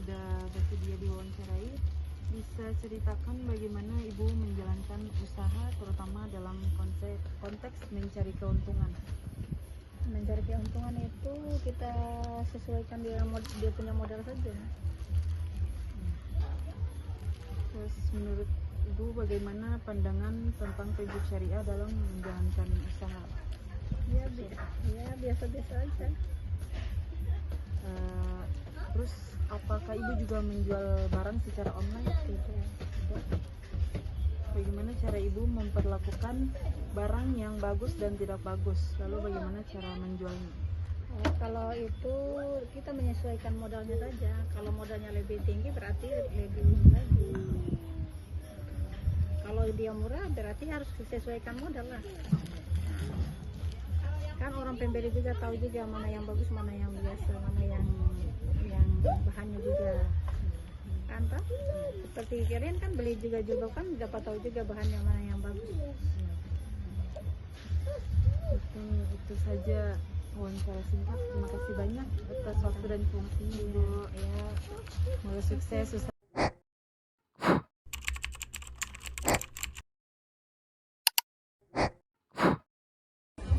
sudah bersedia diwawancarai. Bisa ceritakan bagaimana Ibu menjalankan usaha, terutama dalam konteks mencari keuntungan? Mencari keuntungan itu kita sesuaikan dia punya modal saja. Terus menurut Ibu bagaimana pandangan tentang prinsip syariah dalam menjalankan usaha? Ya biasa-biasa aja. Terus apakah Ibu juga menjual barang secara online? Tidak. Bagaimana cara Ibu memperlakukan barang yang bagus dan tidak bagus? Lalu bagaimana cara menjualnya? Kalau itu kita menyesuaikan modalnya saja. Kalau modalnya lebih tinggi berarti lebih lagi. Kalau dia murah berarti harus disesuaikan modal lah. Kan orang pembeli juga tahu juga mana yang bagus, mana yang biasa, mana yang bahannya juga. Kan toh? Seperti kalian kan beli juga jilbab kan dapat tahu juga bahannya mana yang bagus. Itu saja wawancara singkat. Terima kasih banyak atas waktu dan informasinya, Ibu. Ya, semoga sukses usaha.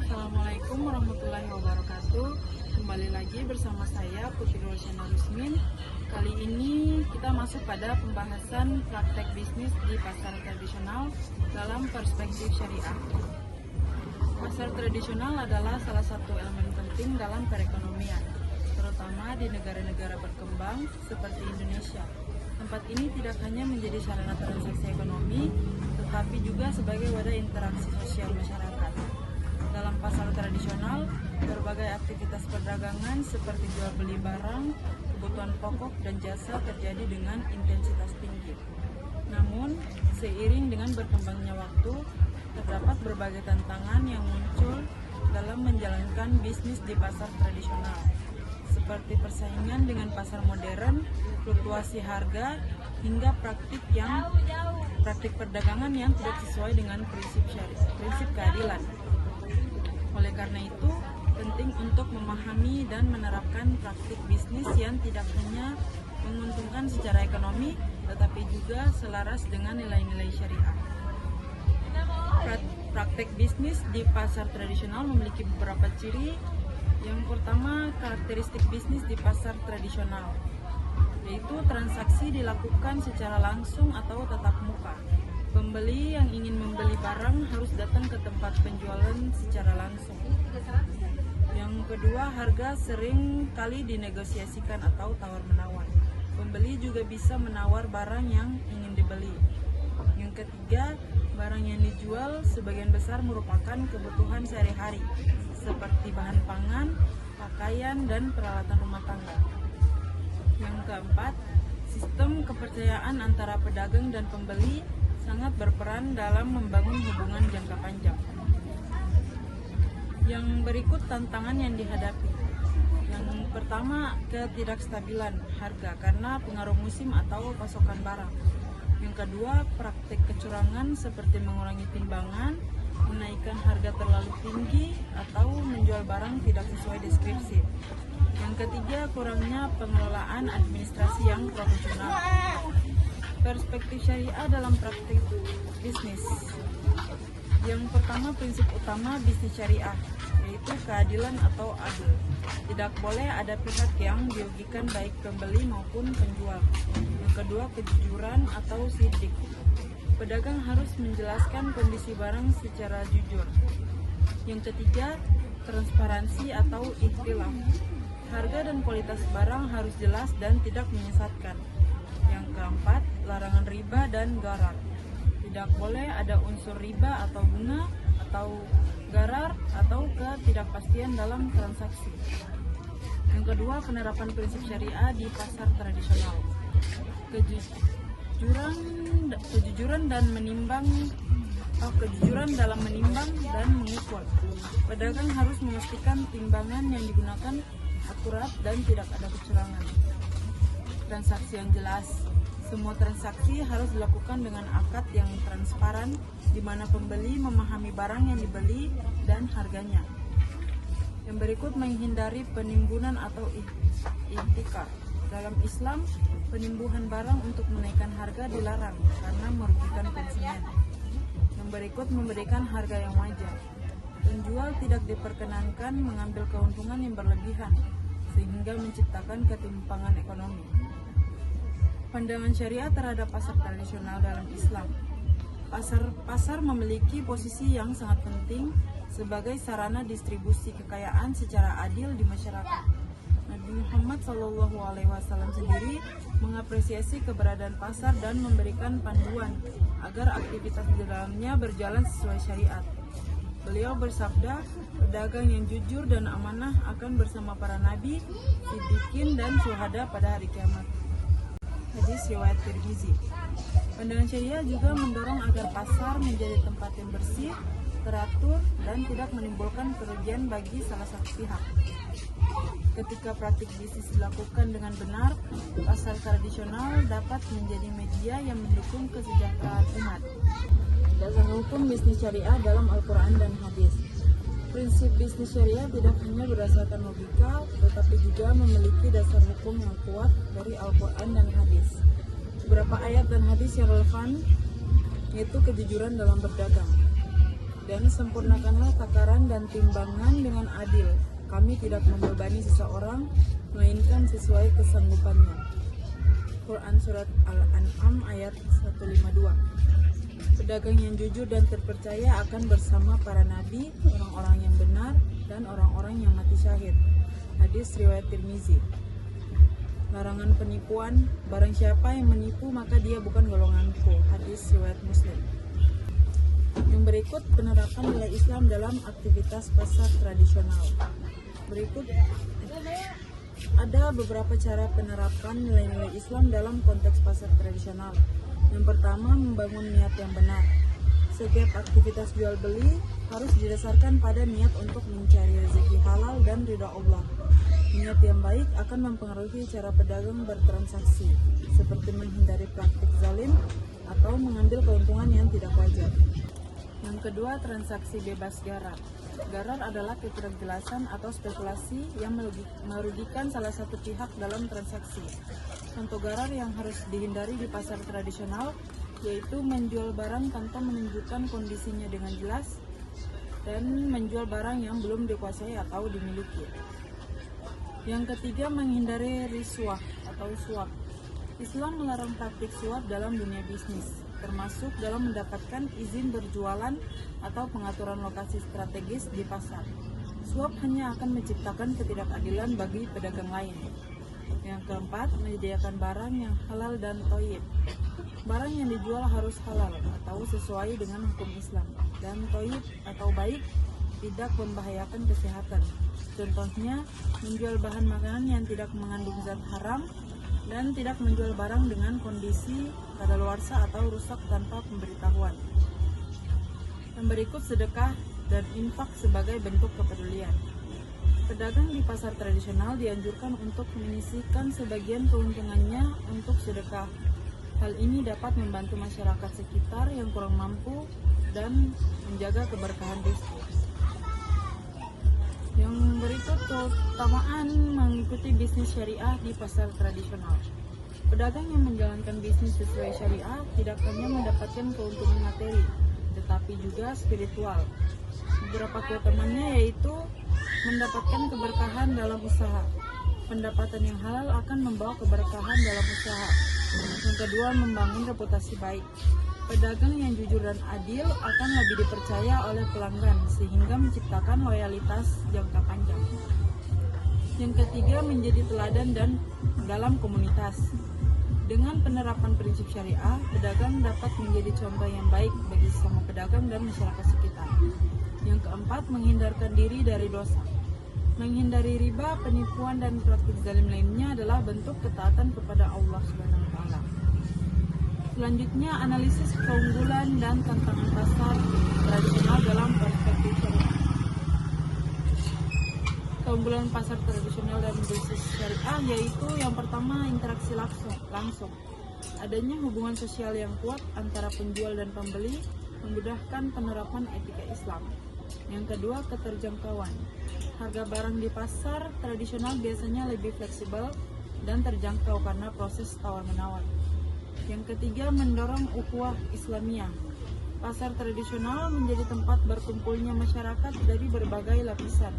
Assalamualaikum warahmatullahi wabarakatuh. Kembali lagi bersama saya Putri Rosyana Rusmin. Kali ini kita masuk pada pembahasan praktek bisnis di pasar tradisional dalam perspektif syariah. Pasar tradisional adalah salah satu elemen penting dalam perekonomian, terutama di negara-negara berkembang seperti Indonesia. Tempat ini tidak hanya menjadi sarana transaksi ekonomi, tetapi juga sebagai wadah interaksi sosial masyarakat. Dalam pasar tradisional, berbagai aktivitas perdagangan seperti jual beli barang, kebutuhan pokok dan jasa terjadi dengan intensitas tinggi. Namun, seiring dengan berkembangnya waktu, terdapat berbagai tantangan yang muncul dalam menjalankan bisnis di pasar tradisional, seperti persaingan dengan pasar modern, fluktuasi harga, hingga praktik perdagangan yang tidak sesuai dengan prinsip keadilan. Oleh karena itu, penting untuk memahami dan menerapkan praktik bisnis yang tidak hanya menguntungkan secara ekonomi, tetapi juga selaras dengan nilai-nilai syariah. Praktek bisnis di pasar tradisional memiliki beberapa ciri. Yang pertama, karakteristik bisnis di pasar tradisional, yaitu transaksi dilakukan secara langsung atau tatap muka. Pembeli yang ingin membeli barang harus datang ke tempat penjualan secara langsung. Yang kedua, harga sering kali dinegosiasikan atau tawar-menawar. Pembeli juga bisa menawar barang yang ingin dibeli. Yang ketiga, barang yang dijual sebagian besar merupakan kebutuhan sehari-hari, seperti bahan pangan, pakaian, dan peralatan rumah tangga. Yang keempat, sistem kepercayaan antara pedagang dan pembeli sangat berperan dalam membangun hubungan jangka panjang. Yang berikut tantangan yang dihadapi. Yang pertama, ketidakstabilan harga karena pengaruh musim atau pasokan barang. Yang kedua, praktik kecurangan seperti mengurangi timbangan, menaikkan harga terlalu tinggi, atau menjual barang tidak sesuai deskripsi. Yang ketiga, kurangnya pengelolaan administrasi yang profesional. Perspektif syariah dalam praktik bisnis. Yang pertama, prinsip utama bisnis syariah, yaitu keadilan atau adil. Tidak boleh ada pihak yang dirugikan baik pembeli maupun penjual. Yang kedua, kejujuran atau sidik. Pedagang harus menjelaskan kondisi barang secara jujur. Yang ketiga, transparansi atau ikhtilaf. Harga dan kualitas barang harus jelas dan tidak menyesatkan. Yang keempat, larangan riba dan gharar. Tidak boleh ada unsur riba atau bunga atau gharar atau ketidakpastian dalam transaksi. Yang kedua, penerapan prinsip syariah di pasar tradisional. Kejujuran dalam menimbang dan mengukur. Pedagang harus memastikan timbangan yang digunakan akurat dan tidak ada kecurangan. Transaksi yang jelas. Semua transaksi harus dilakukan dengan akad yang transparan, di mana pembeli memahami barang yang dibeli dan harganya. Yang berikut, menghindari penimbunan atau ihtikar. Dalam Islam, penimbuhan barang untuk menaikkan harga dilarang karena merugikan konsumen. Yang berikut memberikan harga yang wajar. Penjual tidak diperkenankan mengambil keuntungan yang berlebihan, sehingga menciptakan ketimpangan ekonomi. Pandangan syariah terhadap pasar tradisional dalam Islam. Pasar memiliki posisi yang sangat penting sebagai sarana distribusi kekayaan secara adil di masyarakat. Nabi Muhammad SAW sendiri mengapresiasi keberadaan pasar dan memberikan panduan agar aktivitas di dalamnya berjalan sesuai syariat. Beliau bersabda, pedagang yang jujur dan amanah akan bersama para nabi, siddiqin dan syuhada pada hari kiamat. Hadis riwayat Tirmizi. Pandangan syariah juga mendorong agar pasar menjadi tempat yang bersih, teratur, dan tidak menimbulkan kerugian bagi salah satu pihak. Ketika praktik bisnis dilakukan dengan benar, pasar tradisional dapat menjadi media yang mendukung kesejahteraan umat. Dasar hukum bisnis syariah dalam Al-Quran dan hadis. Prinsip bisnis syariah tidak hanya berdasarkan logika, tetapi juga memiliki dasar hukum yang kuat dari Al-Quran dan hadis. Beberapa ayat dan hadis yang relevan yaitu kejujuran dalam berdagang. Dan sempurnakanlah takaran dan timbangan dengan adil. Kami tidak membebani seseorang, melainkan sesuai kesanggupannya. Quran Surat Al-An'am ayat 152. Pedagang yang jujur dan terpercaya akan bersama para nabi, orang-orang yang benar, dan orang-orang yang mati syahid. Hadis riwayat Tirmizi. Larangan penipuan, barang siapa yang menipu maka dia bukan golonganku. Hadis riwayat Muslim. Yang berikut penerapan nilai Islam dalam aktivitas pasar tradisional. Berikut ada beberapa cara penerapan nilai-nilai Islam dalam konteks pasar tradisional. Yang pertama, membangun niat yang benar. Setiap aktivitas jual beli harus didasarkan pada niat untuk mencari rezeki halal dan ridha Allah. Niat yang baik akan mempengaruhi cara pedagang bertransaksi, seperti menghindari praktik zalim atau mengambil keuntungan yang tidak wajar. Yang kedua, transaksi bebas gharar. Gharar adalah ketidakjelasan atau spekulasi yang merugikan salah satu pihak dalam transaksi. Contoh gharar yang harus dihindari di pasar tradisional yaitu menjual barang tanpa menunjukkan kondisinya dengan jelas dan menjual barang yang belum dikuasai atau dimiliki. Yang ketiga, menghindari riswah atau suap. Islam melarang praktik suap dalam dunia bisnis, termasuk dalam mendapatkan izin berjualan atau pengaturan lokasi strategis di pasar. Suap hanya akan menciptakan ketidakadilan bagi pedagang lain. Yang keempat, menyediakan barang yang halal dan thayyib. Barang yang dijual harus halal atau sesuai dengan hukum Islam, dan thayyib atau baik, tidak membahayakan kesehatan. Contohnya, menjual bahan makanan yang tidak mengandung zat haram dan tidak menjual barang dengan kondisi kadaluarsa atau rusak tanpa pemberitahuan. Yang berikut sedekah dan infak sebagai bentuk kepedulian. Pedagang di pasar tradisional dianjurkan untuk menyisihkan sebagian keuntungannya untuk sedekah. Hal ini dapat membantu masyarakat sekitar yang kurang mampu dan menjaga keberkahan bisnis. Yang berikut, keutamaan mengikuti bisnis syariah di pasar tradisional. Pedagang yang menjalankan bisnis sesuai syariah tidak hanya mendapatkan keuntungan materi, tetapi juga spiritual. Beberapa keutamaannya yaitu mendapatkan keberkahan dalam usaha. Pendapatan yang halal akan membawa keberkahan dalam usaha. Yang kedua, membangun reputasi baik. Pedagang yang jujur dan adil akan lebih dipercaya oleh pelanggan sehingga menciptakan loyalitas jangka panjang. Yang ketiga, menjadi teladan dan dalam komunitas. Dengan penerapan prinsip syariah, pedagang dapat menjadi contoh yang baik bagi sesama pedagang dan masyarakat sekitar. Yang keempat, menghindarkan diri dari dosa. Menghindari riba, penipuan, dan praktik zalim lainnya adalah bentuk ketaatan kepada Allah SWT. Selanjutnya, analisis keunggulan dan tantangan pasar tradisional dalam perspektif syariah. Keunggulan pasar tradisional dan bisnis syariah yaitu yang pertama, interaksi langsung. Adanya hubungan sosial yang kuat antara penjual dan pembeli memudahkan penerapan etika Islam. Yang kedua, keterjangkauan. Harga barang di pasar tradisional biasanya lebih fleksibel dan terjangkau karena proses tawar-menawar. Yang ketiga, mendorong ukhuwah Islamiyah. Pasar tradisional menjadi tempat berkumpulnya masyarakat dari berbagai lapisan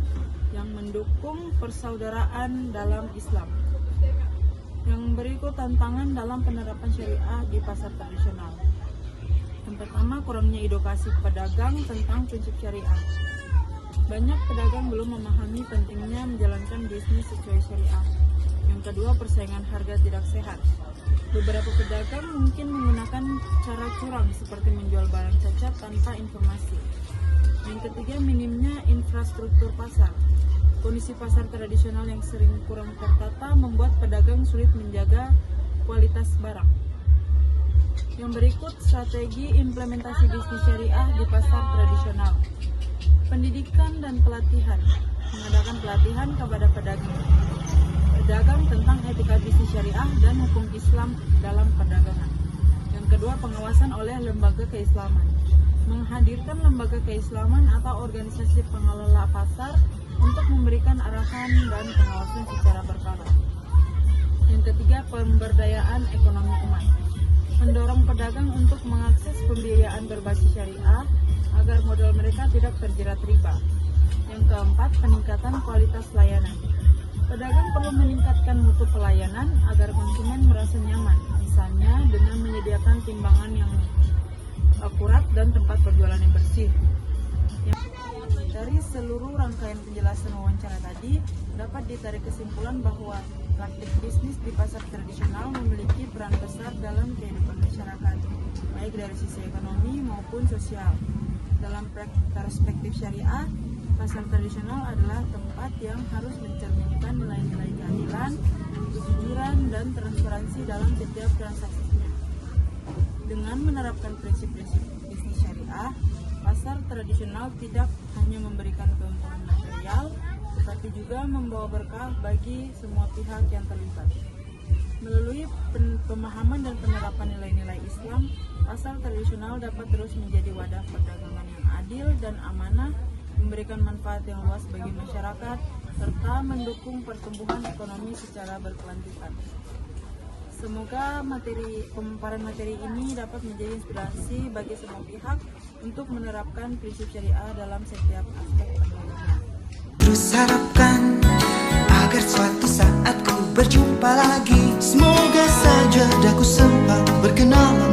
yang mendukung persaudaraan dalam Islam. Yang berikut tantangan dalam penerapan syariah di pasar tradisional. Yang pertama, kurangnya edukasi pedagang tentang prinsip syariah. Banyak pedagang belum memahami pentingnya menjalankan bisnis sesuai syariah. Yang kedua, persaingan harga tidak sehat. Beberapa pedagang mungkin menggunakan cara curang seperti menjual barang cacat tanpa informasi. Yang ketiga, minimnya infrastruktur pasar. Kondisi pasar tradisional yang sering kurang tertata membuat pedagang sulit menjaga kualitas barang. Yang berikut, strategi implementasi bisnis syariah di pasar tradisional. Pendidikan dan pelatihan. Mengadakan pelatihan kepada pedagang tentang etika bisnis syariah dan hukum Islam dalam perdagangan. Yang kedua, pengawasan oleh lembaga keislaman. Menghadirkan lembaga keislaman atau organisasi pengelola pasar untuk memberikan arahan dan pengawasan secara berkala. Yang ketiga, pemberdayaan ekonomi umat. Mendorong pedagang untuk mengakses pembiayaan berbasis syariah agar modal mereka tidak terjerat riba. Yang keempat, peningkatan kualitas layanan. Pedagang perlu meningkatkan mutu pelayanan agar konsumen merasa nyaman, misalnya dengan menyediakan timbangan yang akurat dan tempat berjualan yang bersih. Dari seluruh rangkaian penjelasan wawancara tadi, dapat ditarik kesimpulan bahwa praktik bisnis di pasar tradisional memiliki peran besar dalam kehidupan masyarakat, baik dari sisi ekonomi maupun sosial. Dalam perspektif syariah, pasar tradisional adalah tempat yang harus mencerminkan nilai-nilai keadilan, kejujuran, dan transparansi dalam setiap transaksinya. Dengan menerapkan prinsip-prinsip bisnis syariah, pasar tradisional tidak hanya memberikan keuntungan material, tetapi juga membawa berkah bagi semua pihak yang terlibat. Melalui pemahaman dan penerapan nilai-nilai Islam, pasar tradisional dapat terus menjadi wadah perdagangan yang adil dan amanah, memberikan manfaat yang luas bagi masyarakat, serta mendukung pertumbuhan ekonomi secara berkelanjutan. Semoga pemaparan materi ini dapat menjadi inspirasi bagi semua pihak untuk menerapkan prinsip syariah dalam setiap aspek perdagangan. Terus harapkan agar suatu saat ku berjumpa lagi. Semoga saja daku sempat berkenalan